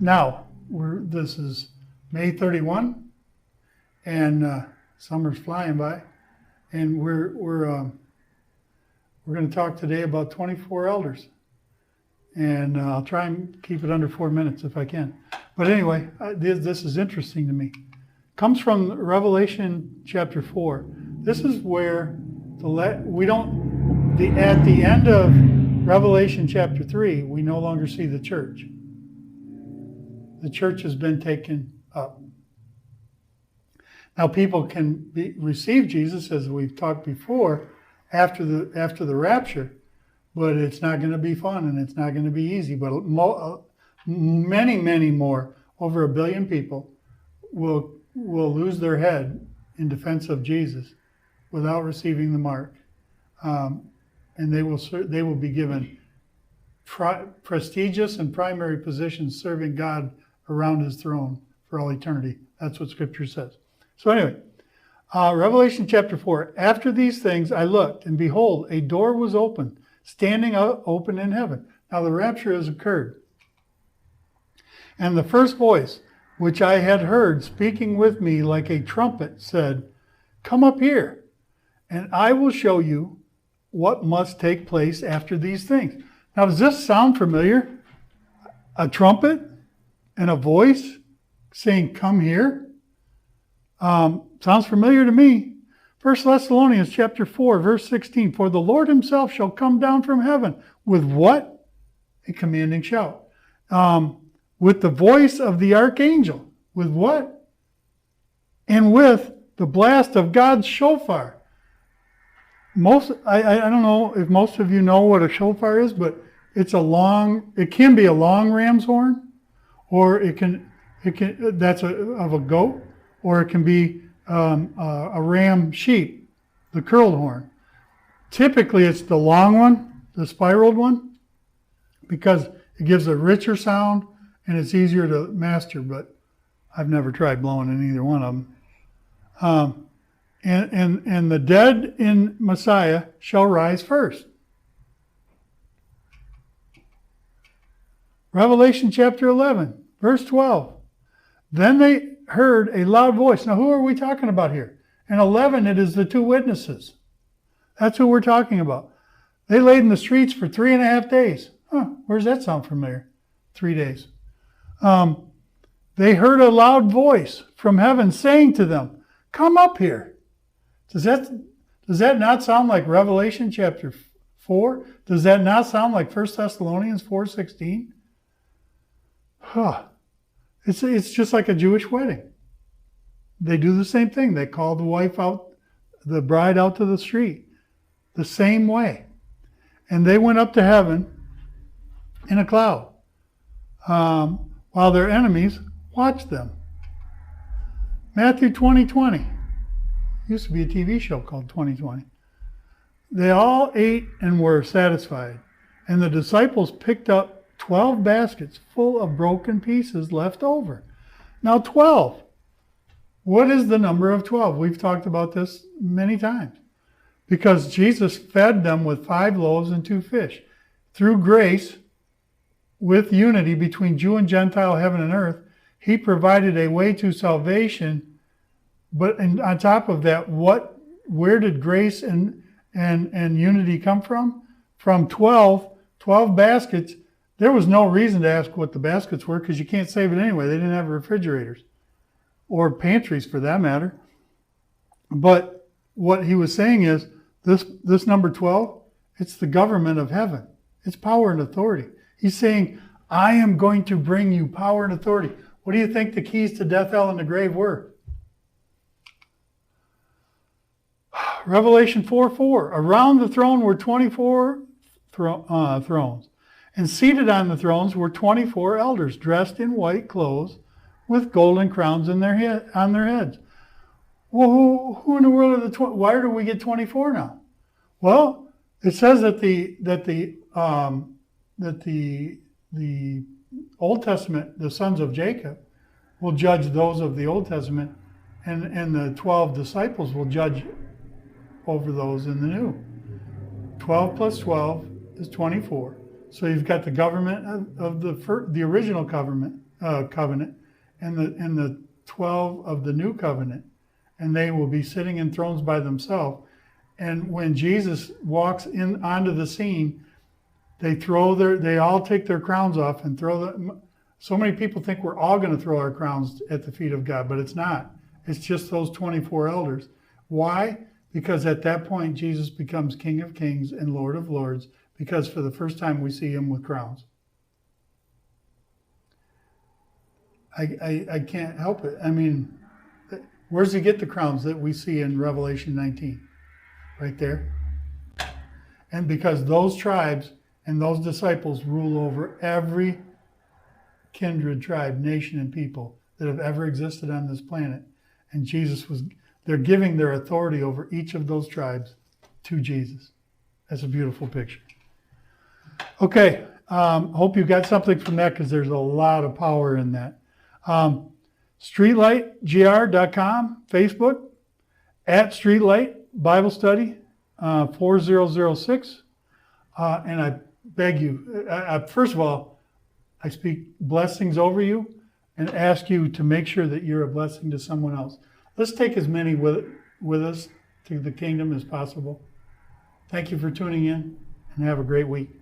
Now, this is May 31, and summer's flying by, and we're going to talk today about 24 elders, and I'll try and keep it under 4 minutes if I can. But anyway, this is interesting to me. Comes from Revelation chapter 4. This is where at the end of Revelation chapter 3, we no longer see the church. The church has been taken up. Now people can receive Jesus, as we've talked before, after the rapture, but it's not going to be fun and it's not going to be easy. But many, many more, over 1 billion people, will lose their head in defense of Jesus without receiving the mark, and they will be given prestigious and primary positions serving God around his throne for all eternity. That's what Scripture says. So anyway, Revelation chapter 4. After these things I looked, and behold, a door was opened, standing open in heaven. Now the rapture has occurred. And the first voice, which I had heard speaking with me like a trumpet, said, "Come up here, and I will show you what must take place after these things." Now, does this sound familiar? A trumpet and a voice saying, "Come here." Sounds familiar to me. 1 Thessalonians chapter 4, verse 16. For the Lord himself shall come down from heaven with what? A commanding shout. With the voice of the archangel. With what? And with the blast of God's shofar. I don't know if most of you know what a shofar is, but it can be a long ram's horn, or that's of a goat, or it can be a ram sheep, the curled horn. Typically it's the long one, the spiraled one, because it gives a richer sound and it's easier to master, but I've never tried blowing in either one of them. And the dead in Messiah shall rise first. Revelation chapter 11, verse 12. Then they heard a loud voice. Now, who are we talking about here? In 11, it is the two witnesses. That's who we're talking about. They laid in the streets for 3.5 days. Where's that sound familiar? 3 days. They heard a loud voice from heaven saying to them, "Come up here." Does that not sound like Revelation chapter 4? Does that not sound like 1 Thessalonians 4:16? It's just like a Jewish wedding. They do the same thing. They call the bride out to the street, the same way. And they went up to heaven in a cloud, while their enemies watched them. Matthew 20:20. Used to be a TV show called 2020. They all ate and were satisfied, and the disciples picked up 12 baskets full of broken pieces left over. Now 12. What is the number of 12? We've talked about this many times. Because Jesus fed them with 5 loaves and 2 fish. Through grace, with unity between Jew and Gentile, heaven and earth, he provided a way to salvation. But on top of that, where did grace and unity come from? From 12 baskets. There was no reason to ask what the baskets were, because you can't save it anyway. They didn't have refrigerators or pantries for that matter. But what he was saying is this number 12, it's the government of heaven. It's power and authority. He's saying, I am going to bring you power and authority. What do you think the keys to death, hell, and the grave were? Revelation 4:4. Around the throne were 24 thrones. And seated on the thrones were 24 elders dressed in white clothes with golden crowns on their heads. Well, who in the world are the why do we get 24 now? Well, it says that the Old Testament, the sons of Jacob, will judge those of the Old Testament, and the 12 disciples will judge over those in the New. 12 plus 12 is 24. So you've got the government of the original covenant, and the 12 of the new covenant, and they will be sitting in thrones by themselves. And when Jesus walks in onto the scene, they all take their crowns off and throw them. So many people think we're all going to throw our crowns at the feet of God, but it's not. It's just those 24 elders. Why? Because at that point, Jesus becomes King of Kings and Lord of Lords, because for the first time we see him with crowns. I can't help it. I mean, where does he get the crowns that we see in Revelation 19? Right there. And because those tribes and those disciples rule over every kindred, tribe, nation, and people that have ever existed on this planet. And they're giving their authority over each of those tribes to Jesus. That's a beautiful picture. Okay, hope you got something from that, because there's a lot of power in that. StreetlightGR.com, Facebook, at Streetlight Bible Study 4006. And I beg you, first of all, I speak blessings over you and ask you to make sure that you're a blessing to someone else. Let's take as many with us to the kingdom as possible. Thank you for tuning in, and have a great week.